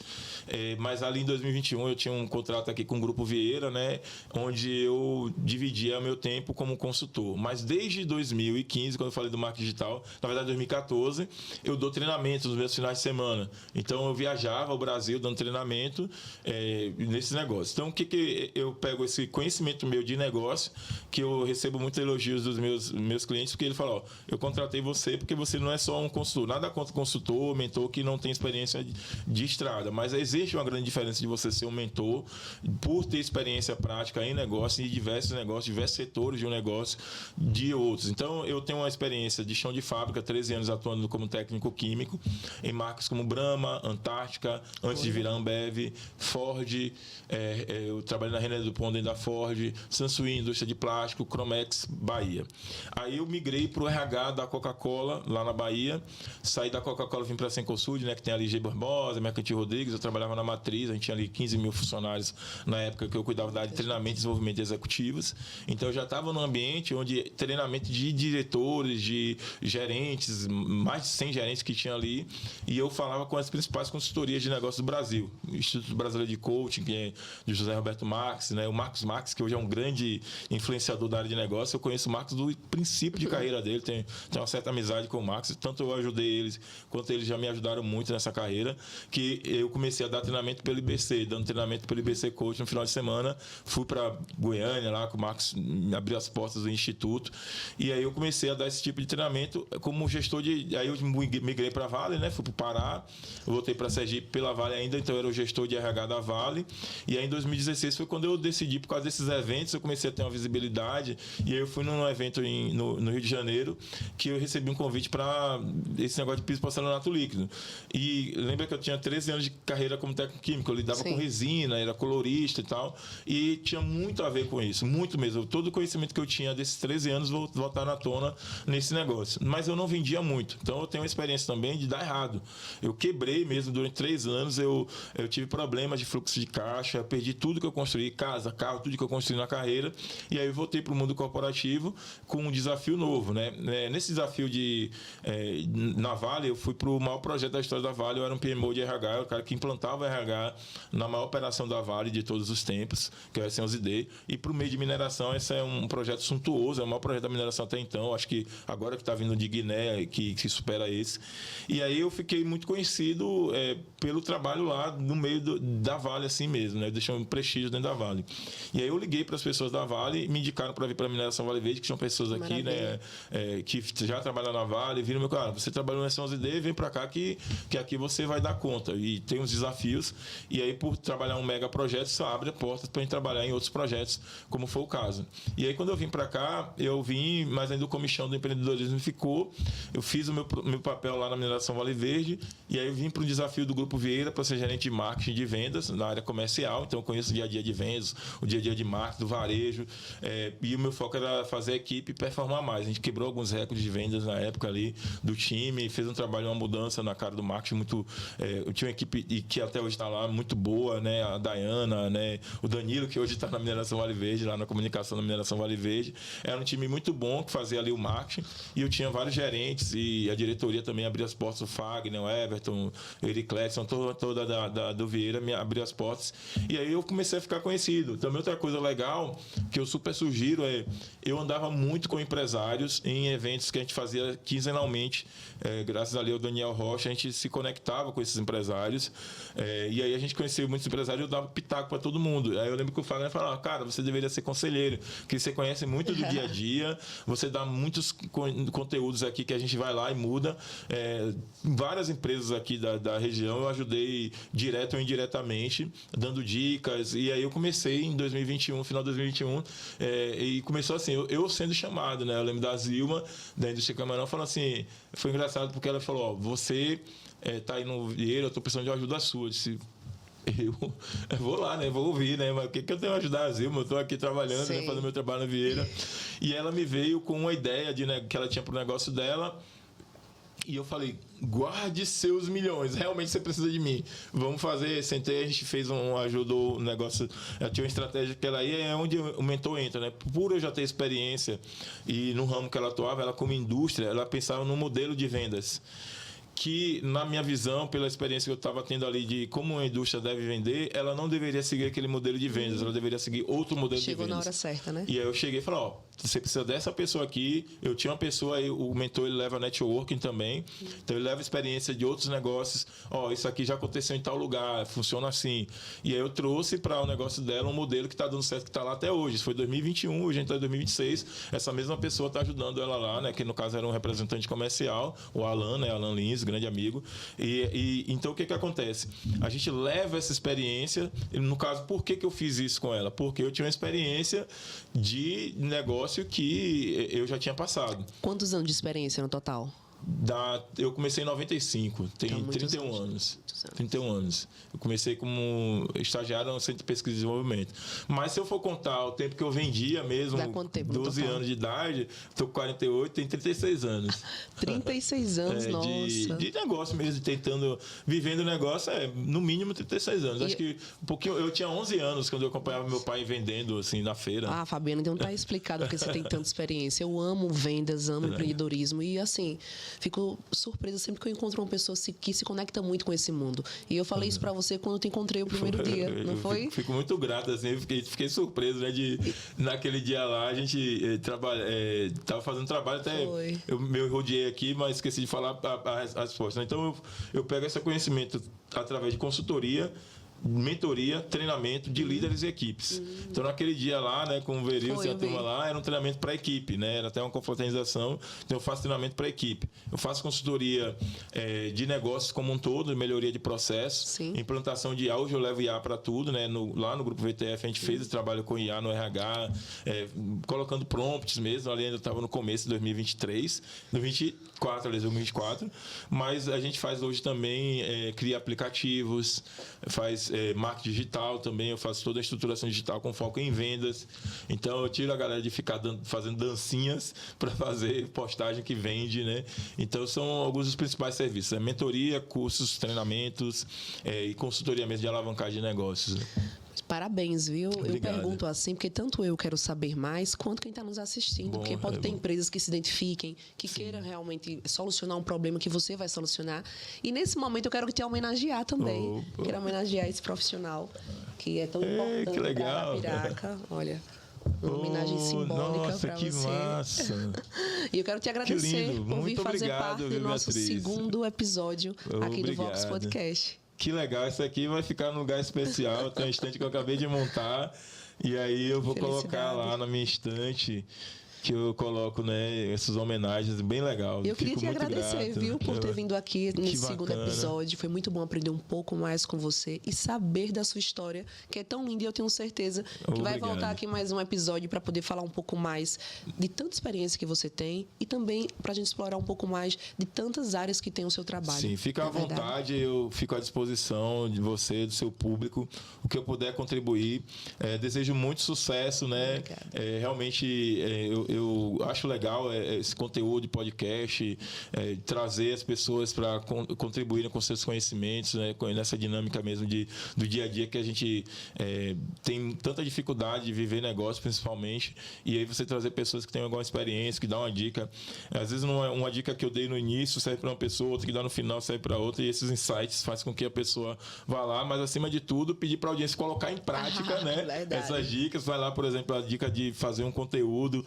mas ali em 2021 eu tinha um contrato aqui com o Grupo Vieira, né, onde eu dividia meu tempo como consultor. Mas desde 2015, quando eu falei do marketing digital, na verdade 2014, eu dou treinamento nos meus finais de semana. Então eu viajava ao Brasil dando treinamento nesse negócio. Então o que eu pego esse conhecimento meu de negócio, que eu recebo muitos elogios dos meus clientes, porque ele fala, eu contratei você porque você não é só um consultor, nada contra consultor, mentor que não tem experiência de estrada, mas existe uma grande diferença de você ser um mentor por ter experiência prática em negócio, em diversos negócios, diversos setores de um negócio, de outros. Então eu tenho uma experiência de chão de fábrica, 13 anos atuando como técnico químico em marcas como Brahma, Antártica, antes de virar Ambev, Ford, eu trabalhei na René Dupont dentro da Ford, Samsung, indústria de plástico, Cromex, Bahia. Aí eu migrei para o RH da Coca-Cola, lá na Bahia. Saí da Coca-Cola, vim para a Cencosud, né, que tem ali G. Barbosa, Mercantil Rodrigues. Eu trabalhava na Matriz, a gente tinha ali 15 mil funcionários na época que eu cuidava da área de treinamento e desenvolvimento de executivos. Então eu já estava num ambiente onde treinamento de diretores, de gerentes, mais de 100 gerentes que tinha ali, e eu falava com as principais consultorias de negócios do Brasil. O Instituto Brasileiro de Coaching, que é do José Roberto Marques, né, o Marcos Marques, que hoje é um grande influenciador da área de negócio. Eu conheço o Marcos do princípio de carreira dele, tenho uma certa amizade com o Marcos, tanto eu ajudei eles, quanto eles já me ajudaram muito nessa carreira, que eu comecei a dar treinamento pelo IBC, dando treinamento pelo IBC Coach no final de semana, fui para Goiânia, lá com o Marcos, abriu as portas do Instituto, e aí eu comecei a dar esse tipo de treinamento como gestor aí eu migrei para a Vale, né, fui para o Pará, voltei para Sergipe pela Vale ainda, então eu era o gestor de RH da Vale, e aí em 2016 foi quando eu decidi, por causa desses eventos, eu comecei a ter uma visibilidade, e aí eu fui num evento no Rio de Janeiro, que eu recebi um convite para esse negócio de piso porcelanato líquido. E lembra que eu tinha 13 anos de carreira como técnico químico, eu lidava com resina, era colorista e tal, e tinha muito a ver com isso, muito mesmo. Todo o conhecimento que eu tinha desses 13 anos voltar na tona nesse negócio. Mas eu não vendia muito, então eu tenho uma experiência também de dar errado. Eu quebrei mesmo durante 3 anos, eu tive problemas de fluxo de caixa, perdi tudo que eu construí, casa, carro, tudo que eu construí na carreira, e aí eu voltei para o mundo corporativo com um desafio novo, né? Nesse desafio na Vale, eu fui para o maior projeto da história da Vale, eu era um PMO de RH, o cara que implantava RH na maior operação da Vale de todos os tempos, que é a SenZD, e para o meio de mineração, esse é um projeto suntuoso, é o maior projeto da mineração até então, acho que agora que está vindo de Guiné, que supera esse. E aí eu fiquei muito conhecido pelo trabalho lá no meio da Vale, assim mesmo, né? Deixou um prestígio dentro da Vale. E aí eu liguei para as pessoas da Vale, me indicaram para vir para a mineração Vale Verde, que são pessoas aqui, né, que já trabalham na Vale, viram meu cara, você trabalhou na SenZD, vem para cá que aqui você vai dar conta. E tem uns desafios, e aí por trabalhar um mega projeto, isso abre portas para a gente trabalhar em outros projetos, como foi o caso. E aí quando eu vim para cá, eu vim, mas ainda o comichão do empreendedorismo ficou, eu fiz o meu papel lá na mineração Vale Verde, e aí eu vim para o desafio do Grupo Vieira, para ser gerente gerente de marketing de vendas na área comercial, então eu conheço o dia a dia de vendas, o dia a dia de marketing, do varejo, e o meu foco era fazer a equipe performar mais. A gente quebrou alguns recordes de vendas na época ali do time, fez um trabalho, uma mudança na cara do marketing muito... eu tinha uma equipe que até hoje está lá, muito boa, né? A Dayana, né? O Danilo, que hoje está na Mineração Vale Verde, lá na comunicação da Mineração Vale Verde. Era um time muito bom que fazia ali o marketing, e eu tinha vários gerentes, e a diretoria também abria as portas, o Fagner, o Everton, o Eric Clexon, toda do Vieira me abriu as portas, e aí eu comecei a ficar conhecido. Também outra coisa legal que eu super sugiro eu andava muito com empresários em eventos que a gente fazia quinzenalmente, graças ali ao Daniel Rocha, a gente se conectava com esses empresários, e aí a gente conhecia muitos empresários, eu dava pitaco para todo mundo. Aí eu lembro que o Fagner falava, cara, você deveria ser conselheiro, que você conhece muito do dia a dia, você dá muitos conteúdos aqui que a gente vai lá e muda. Várias empresas aqui da região eu ajudei direto ou indiretamente, dando dicas, e aí eu comecei em 2021, final de 2021, e começou assim, eu sendo chamado, né? Eu lembro da Zilma, da Indústria Camarão, falando assim, foi engraçado porque ela falou, ó, você tá aí no Vieira, eu tô precisando de uma ajuda sua. Eu disse, eu vou lá, né? Vou ouvir, né? Mas o que eu tenho a ajudar a Zilma? Eu estou aqui trabalhando, né? Fazendo meu trabalho na Vieira. E ela me veio com uma ideia que ela tinha para o negócio dela. E eu falei, guarde seus milhões, realmente você precisa de mim. Vamos fazer, sentei, a gente fez ajudou o negócio, ela tinha uma estratégia que ela ia, é onde o mentor entra, né? Por eu já ter experiência e no ramo que ela atuava, ela como indústria, ela pensava no modelo de vendas. Que, na minha visão, pela experiência que eu estava tendo ali de como a indústria deve vender, ela não deveria seguir aquele modelo de vendas, ela deveria seguir outro modelo de vendas. Chegou na hora certa, né? E aí eu cheguei e falei, ó, você precisa dessa pessoa aqui. Eu tinha uma pessoa aí, o mentor, ele leva networking também, então ele leva experiência de outros negócios. Ó, isso aqui já aconteceu em tal lugar, funciona assim. E aí eu trouxe para o negócio dela um modelo que está dando certo, que está lá até hoje. Isso foi 2021, a gente está em 2026. Essa mesma pessoa está ajudando ela lá, né? Que no caso era um representante comercial, o Alan, né? Alan Lins, grande amigo. Então o que acontece? A gente leva essa experiência, no caso, por que eu fiz isso com ela? Porque eu tinha uma experiência de negócio que eu já tinha passado. Quantos anos de experiência no total? Eu comecei em 95, tenho 31 anos. 31 anos. Eu comecei como estagiário no Centro de Pesquisa e Desenvolvimento. Mas se eu for contar o tempo que eu vendia mesmo, dá quanto tempo 12 anos de idade, estou com 48, tenho 36 anos. 36 anos, nossa. De negócio mesmo, vivendo o negócio, no mínimo 36 anos. Acho que um pouquinho, eu tinha 11 anos quando eu acompanhava meu pai vendendo assim na feira. Ah, Fabiana, então tá explicado porque você tem tanta experiência. Eu amo vendas, amo empreendedorismo e assim, fico surpresa sempre que eu encontro uma pessoa que se conecta muito com esse mundo. E eu falei isso pra você quando eu te encontrei o primeiro dia, não foi? Fico muito grato, assim, fiquei surpreso, né? Naquele dia lá, a gente tava fazendo trabalho, até eu me rodeei aqui, mas esqueci de falar a resposta. Então, eu pego esse conhecimento através de consultoria, mentoria, treinamento de líderes e equipes. Então, naquele dia lá, né, com o Verilson e a turma lá, era um treinamento para a equipe, né? Era até uma confraternização. Então, eu faço treinamento para a equipe. Eu faço consultoria de negócios como um todo, melhoria de processos, implantação de IA. Hoje eu levo IA para tudo, né? Lá no Grupo VTF, a gente fez esse trabalho com IA no RH, colocando prompts mesmo. Ali ainda estava no começo de 2023, 2024, mas a gente faz hoje também, cria aplicativos, faz marketing digital também, eu faço toda a estruturação digital com foco em vendas. Então eu tiro a galera de ficar fazendo dancinhas para fazer postagem que vende, né? Então são alguns dos principais serviços, mentoria, cursos, treinamentos e consultoria mesmo de alavancagem de negócios. Parabéns, viu? Obrigado. Eu pergunto assim, porque tanto eu quero saber mais, quanto quem está nos assistindo. Porque pode ter empresas que se identifiquem, que queiram realmente solucionar um problema que você vai solucionar. E nesse momento eu quero te homenagear também. Quero homenagear esse profissional que é tão importante para a Piraca. Olha, uma homenagem simbólica para você. Nossa, que massa! E eu quero te agradecer por vir fazer parte do nosso segundo episódio aqui do Vox Podcast. Que legal, isso aqui vai ficar num lugar especial. Tem uma estante que eu acabei de montar e aí eu vou colocar lá na minha estante. que eu coloco, né, essas homenagens, bem legal. E eu queria Fico te muito agradecer, grato. viu, por ter vindo aqui nesse segundo bacana. episódio. Foi muito bom aprender um pouco mais com você e saber da sua história, que é tão linda, e eu tenho certeza que vai voltar aqui mais um episódio para poder falar um pouco mais de tanta experiência que você tem e também para a gente explorar um pouco mais de tantas áreas que tem o seu trabalho. Sim, fica à vontade, eu fico à disposição de você, do seu público, o que eu puder contribuir. Desejo muito sucesso, né? Realmente eu acho legal esse conteúdo de podcast, trazer as pessoas para contribuírem com seus conhecimentos, né? Nessa dinâmica mesmo do dia a dia que a gente tem tanta dificuldade de viver negócio, principalmente, e aí você trazer pessoas que têm alguma experiência, que dão uma dica. Às vezes uma dica que eu dei no início serve para uma pessoa, outra que dá no final serve para outra, e esses insights fazem com que a pessoa vá lá, mas acima de tudo, pedir para a audiência colocar em prática, né? Verdade. Essas dicas. Vai lá, por exemplo, a dica de fazer um conteúdo,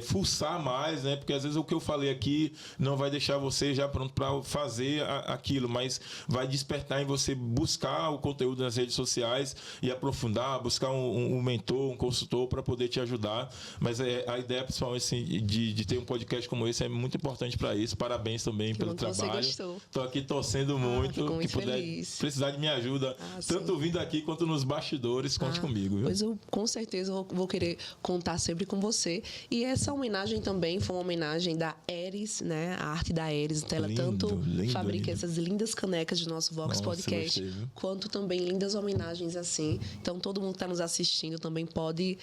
fuçar mais, né? Porque às vezes o que eu falei aqui não vai deixar você já pronto para fazer aquilo, mas vai despertar em você buscar o conteúdo nas redes sociais e aprofundar, buscar um mentor, um consultor para poder te ajudar. Mas a ideia, principalmente, assim, de ter um podcast como esse é muito importante para isso. Parabéns também pelo trabalho. Estou aqui torcendo muito. Que puder precisar de minha ajuda, tanto vindo aqui quanto nos bastidores, conte comigo. Viu? Pois eu, com certeza, vou querer contar sempre com você. E essa homenagem também foi uma homenagem da Eris, né? A arte da Eris. Então, ela tanto fabrica essas lindas canecas de nosso Vox Podcast, quanto também lindas homenagens assim. Então, todo mundo que está nos assistindo também pode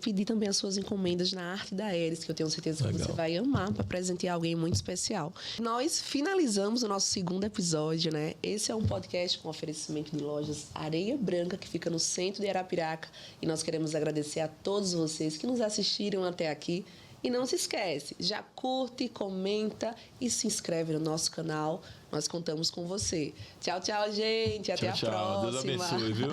pedir também as suas encomendas na arte da Eris, que eu tenho certeza que você vai amar, para presentear alguém muito especial. Nós finalizamos o nosso segundo episódio, né? Esse é um podcast com oferecimento de lojas Areia Branca, que fica no centro de Arapiraca. E nós queremos agradecer a todos vocês que nos assistiram até aqui. E não se esquece, já curte, comenta e se inscreve no nosso canal. Nós contamos com você. Tchau, tchau, gente. Até a próxima. Deus abençoe, viu?